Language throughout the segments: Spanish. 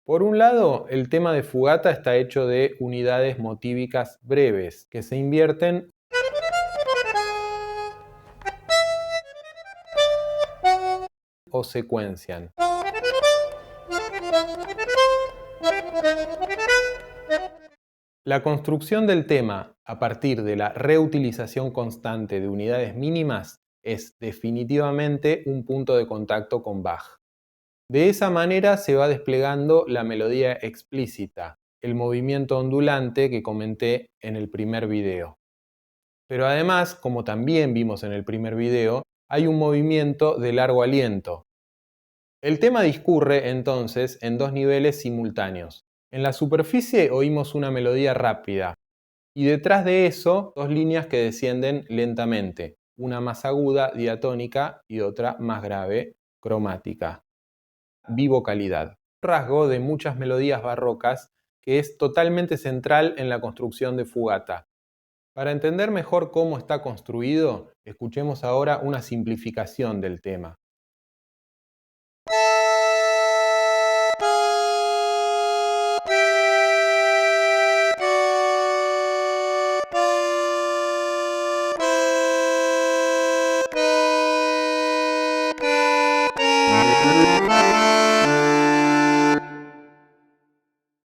Por un lado, el tema de Fugata está hecho de unidades motívicas breves, que se invierten o secuencian. La construcción del tema a partir de la reutilización constante de unidades mínimas es definitivamente un punto de contacto con Bach. De esa manera se va desplegando la melodía explícita, el movimiento ondulante que comenté en el primer video. Pero además, como también vimos en el primer video, hay un movimiento de largo aliento. El tema discurre entonces en dos niveles simultáneos. En la superficie oímos una melodía rápida y detrás de eso dos líneas que descienden lentamente, una más aguda, diatónica, y otra más grave, cromática. Bivocalidad, rasgo de muchas melodías barrocas que es totalmente central en la construcción de Fugata. Para entender mejor cómo está construido, escuchemos ahora una simplificación del tema.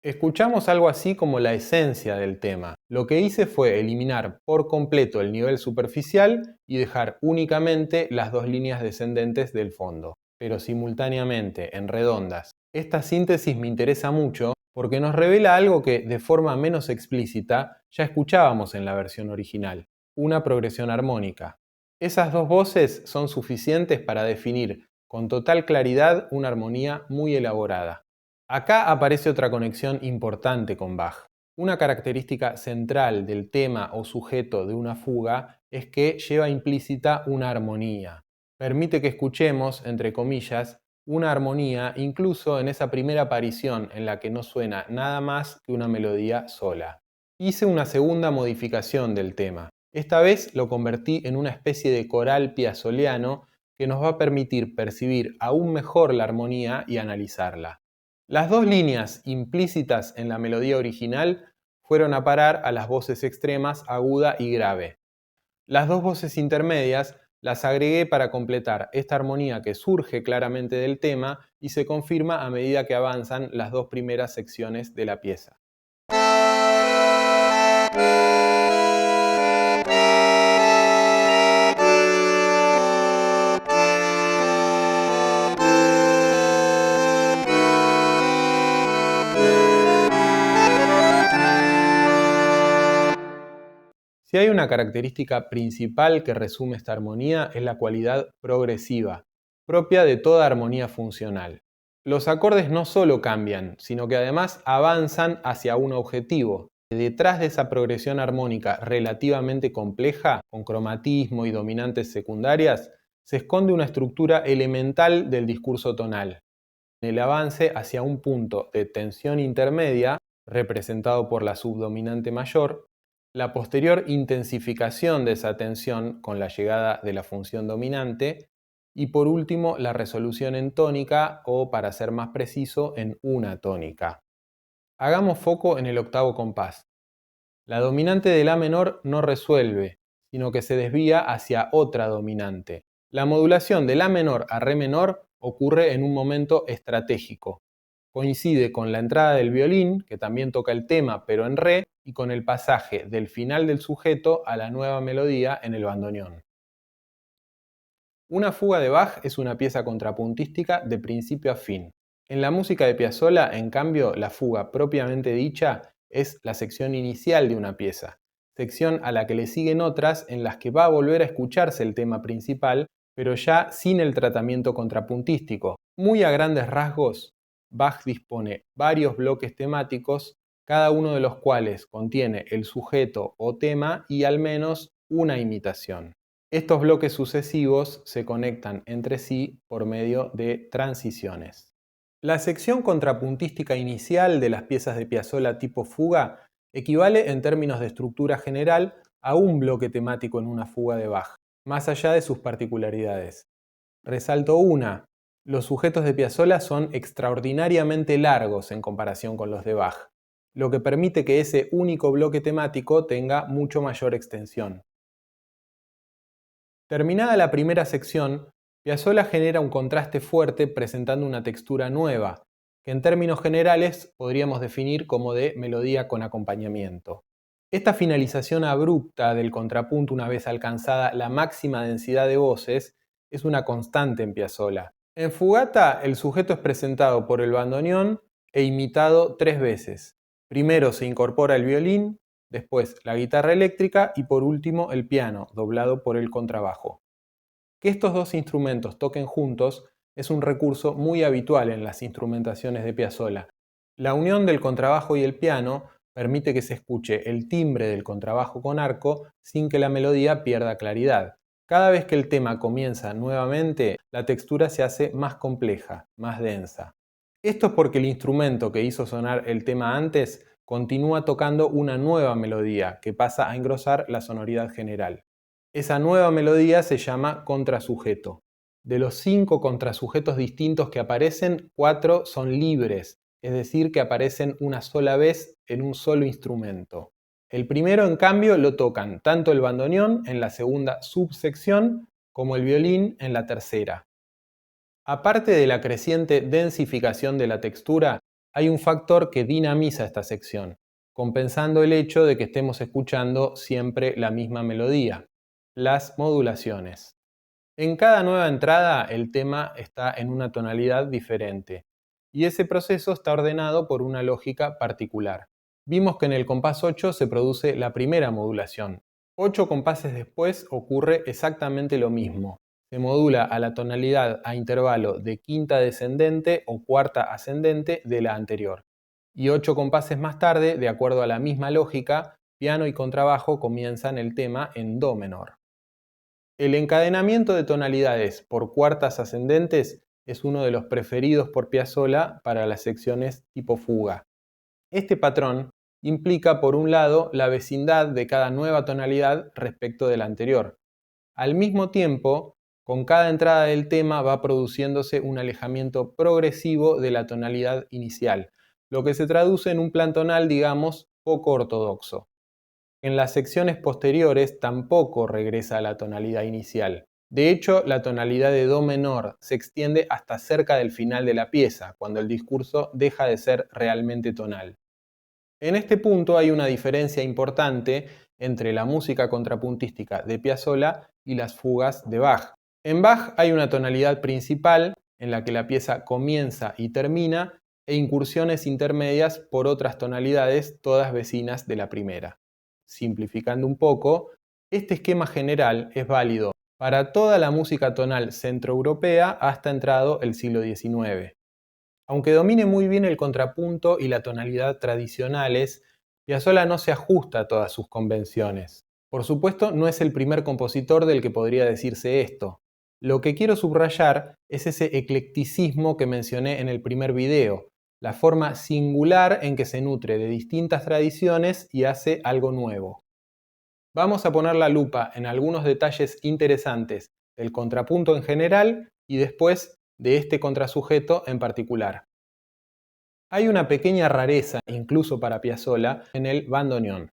Escuchamos algo así como la esencia del tema. Lo que hice fue eliminar por completo el nivel superficial y dejar únicamente las dos líneas descendentes del fondo, pero simultáneamente en redondas. Esta síntesis me interesa mucho porque nos revela algo que de forma menos explícita ya escuchábamos en la versión original, una progresión armónica. Esas dos voces son suficientes para definir con total claridad una armonía muy elaborada. Acá aparece otra conexión importante con Bach. Una característica central del tema o sujeto de una fuga es que lleva implícita una armonía. Permite que escuchemos, entre comillas, una armonía incluso en esa primera aparición en la que no suena nada más que una melodía sola. Hice una segunda modificación del tema. Esta vez lo convertí en una especie de coral piazzoliano que nos va a permitir percibir aún mejor la armonía y analizarla. Las dos líneas implícitas en la melodía original fueron a parar a las voces extremas aguda y grave. Las dos voces intermedias las agregué para completar esta armonía que surge claramente del tema y se confirma a medida que avanzan las dos primeras secciones de la pieza. Si hay una característica principal que resume esta armonía es la cualidad progresiva, propia de toda armonía funcional. Los acordes no solo cambian, sino que además avanzan hacia un objetivo. Detrás de esa progresión armónica relativamente compleja, con cromatismo y dominantes secundarias, se esconde una estructura elemental del discurso tonal. El avance hacia un punto de tensión intermedia, representado por la subdominante mayor, la posterior intensificación de esa tensión con la llegada de la función dominante y por último la resolución en tónica o, para ser más preciso, en una tónica. Hagamos foco en el octavo compás. La dominante de La menor no resuelve, sino que se desvía hacia otra dominante. La modulación de La menor a Re menor ocurre en un momento estratégico. Coincide con la entrada del violín, que también toca el tema pero en Re, y con el pasaje del final del sujeto a la nueva melodía en el bandoneón. Una fuga de Bach es una pieza contrapuntística de principio a fin. En la música de Piazzolla, en cambio, la fuga propiamente dicha es la sección inicial de una pieza, sección a la que le siguen otras en las que va a volver a escucharse el tema principal, pero ya sin el tratamiento contrapuntístico. Muy a grandes rasgos, Bach dispone varios bloques temáticos, cada uno de los cuales contiene el sujeto o tema y al menos una imitación. Estos bloques sucesivos se conectan entre sí por medio de transiciones. La sección contrapuntística inicial de las piezas de Piazzolla tipo fuga equivale en términos de estructura general a un bloque temático en una fuga de Bach, más allá de sus particularidades. Resalto una, Los sujetos de Piazzolla son extraordinariamente largos en comparación con los de Bach, lo que permite que ese único bloque temático tenga mucho mayor extensión. Terminada la primera sección, Piazzolla genera un contraste fuerte presentando una textura nueva, que en términos generales podríamos definir como de melodía con acompañamiento. Esta finalización abrupta del contrapunto una vez alcanzada la máxima densidad de voces es una constante en Piazzolla. En Fugata el sujeto es presentado por el bandoneón e imitado 3 veces. Primero se incorpora el violín, después la guitarra eléctrica y por último el piano, doblado por el contrabajo. Que estos dos instrumentos toquen juntos es un recurso muy habitual en las instrumentaciones de Piazzolla. La unión del contrabajo y el piano permite que se escuche el timbre del contrabajo con arco sin que la melodía pierda claridad. Cada vez que el tema comienza nuevamente, la textura se hace más compleja, más densa. Esto es porque el instrumento que hizo sonar el tema antes continúa tocando una nueva melodía que pasa a engrosar la sonoridad general. Esa nueva melodía se llama contrasujeto. De los 5 contrasujetos distintos que aparecen, 4 son libres, es decir, que aparecen una sola vez en un solo instrumento. El primero, en cambio, lo tocan tanto el bandoneón en la segunda subsección como el violín en la tercera. Aparte de la creciente densificación de la textura, hay un factor que dinamiza esta sección, compensando el hecho de que estemos escuchando siempre la misma melodía: las modulaciones. En cada nueva entrada el tema está en una tonalidad diferente, y ese proceso está ordenado por una lógica particular. Vimos que en el compás 8 se produce la primera modulación. 8 compases después ocurre exactamente lo mismo. Se modula a la tonalidad a intervalo de quinta descendente o cuarta ascendente de la anterior. Y 8 compases más tarde, de acuerdo a la misma lógica, piano y contrabajo comienzan el tema en do menor. El encadenamiento de tonalidades por cuartas ascendentes es uno de los preferidos por Piazzolla para las secciones tipo fuga. Este patrón implica, por un lado, la vecindad de cada nueva tonalidad respecto de la anterior. Al mismo tiempo, con cada entrada del tema va produciéndose un alejamiento progresivo de la tonalidad inicial, lo que se traduce en un plan tonal, digamos, poco ortodoxo. En las secciones posteriores tampoco regresa a la tonalidad inicial. De hecho, la tonalidad de do menor se extiende hasta cerca del final de la pieza, cuando el discurso deja de ser realmente tonal. En este punto hay una diferencia importante entre la música contrapuntística de Piazzolla y las fugas de Bach. En Bach hay una tonalidad principal en la que la pieza comienza y termina, e incursiones intermedias por otras tonalidades, todas vecinas de la primera. Simplificando un poco, este esquema general es válido para toda la música tonal centroeuropea hasta entrado el siglo XIX. Aunque domine muy bien el contrapunto y la tonalidad tradicionales, Piazzolla no se ajusta a todas sus convenciones. Por supuesto, no es el primer compositor del que podría decirse esto. Lo que quiero subrayar es ese eclecticismo que mencioné en el primer video, la forma singular en que se nutre de distintas tradiciones y hace algo nuevo. Vamos a poner la lupa en algunos detalles interesantes del contrapunto en general y después de este contrasujeto en particular. Hay una pequeña rareza, incluso para Piazzolla, en el bandoneón.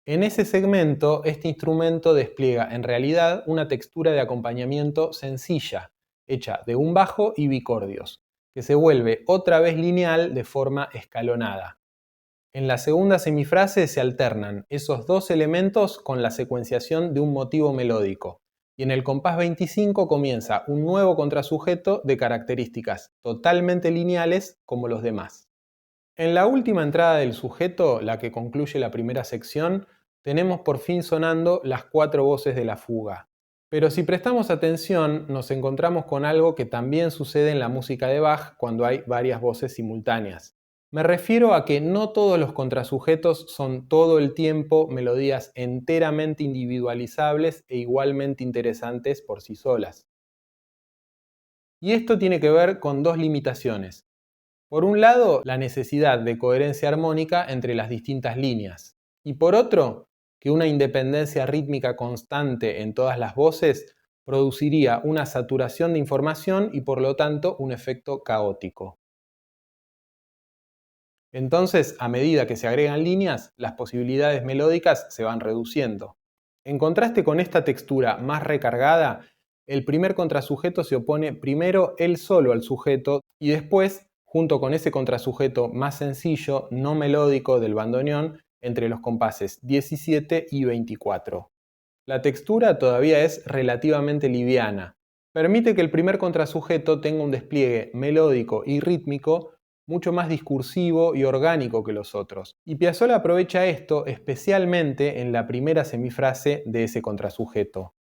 En ese segmento, este instrumento despliega en realidad una textura de acompañamiento sencilla, hecha de un bajo y bicordios, que se vuelve otra vez lineal de forma escalonada. En la segunda semifrase se alternan esos dos elementos con la secuenciación de un motivo melódico, y en el compás 25 comienza un nuevo contrasujeto de características totalmente lineales como los demás. En la última entrada del sujeto, la que concluye la primera sección, tenemos por fin sonando las 4 voces de la fuga. Pero si prestamos atención, nos encontramos con algo que también sucede en la música de Bach cuando hay varias voces simultáneas. Me refiero a que no todos los contrasujetos son todo el tiempo melodías enteramente individualizables e igualmente interesantes por sí solas. Y esto tiene que ver con dos limitaciones. Por un lado, la necesidad de coherencia armónica entre las distintas líneas, y por otro, que una independencia rítmica constante en todas las voces produciría una saturación de información y por lo tanto un efecto caótico. Entonces, a medida que se agregan líneas, las posibilidades melódicas se van reduciendo. En contraste con esta textura más recargada, el primer contrasujeto se opone primero él solo al sujeto y después, junto con ese contrasujeto más sencillo, no melódico del bandoneón, entre los compases 17 y 24. La textura todavía es relativamente liviana. Permite que el primer contrasujeto tenga un despliegue melódico y rítmico mucho más discursivo y orgánico que los otros. Y Piazzolla aprovecha esto especialmente en la primera semifrase de ese contrasujeto.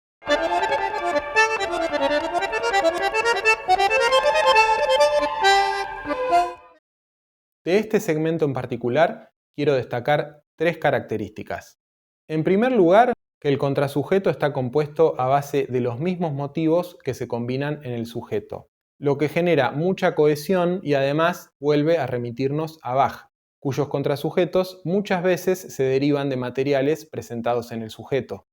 De este segmento en particular, quiero destacar tres características. En primer lugar, que el contrasujeto está compuesto a base de los mismos motivos que se combinan en el sujeto, lo que genera mucha cohesión y además vuelve a remitirnos a Bach, cuyos contrasujetos muchas veces se derivan de materiales presentados en el sujeto.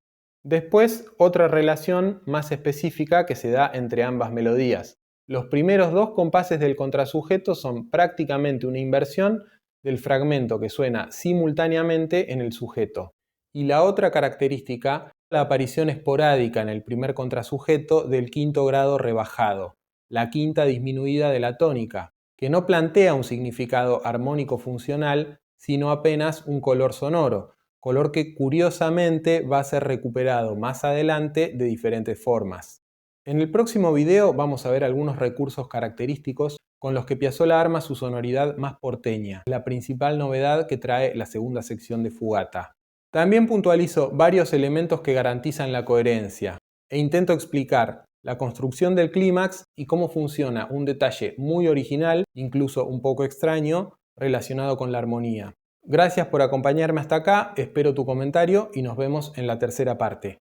Después, otra relación más específica que se da entre ambas melodías. Los primeros dos compases del contrasujeto son prácticamente una inversión del fragmento que suena simultáneamente en el sujeto. Y la otra característica, la aparición esporádica en el primer contrasujeto del quinto grado rebajado, la quinta disminuida de la tónica, que no plantea un significado armónico funcional, sino apenas un color sonoro, color que curiosamente va a ser recuperado más adelante de diferentes formas. En el próximo video vamos a ver algunos recursos característicos con los que Piazzolla arma su sonoridad más porteña, la principal novedad que trae la segunda sección de Fugata. También puntualizo varios elementos que garantizan la coherencia e intento explicar la construcción del clímax y cómo funciona un detalle muy original, incluso un poco extraño, relacionado con la armonía. Gracias por acompañarme hasta acá, espero tu comentario y nos vemos en la tercera parte.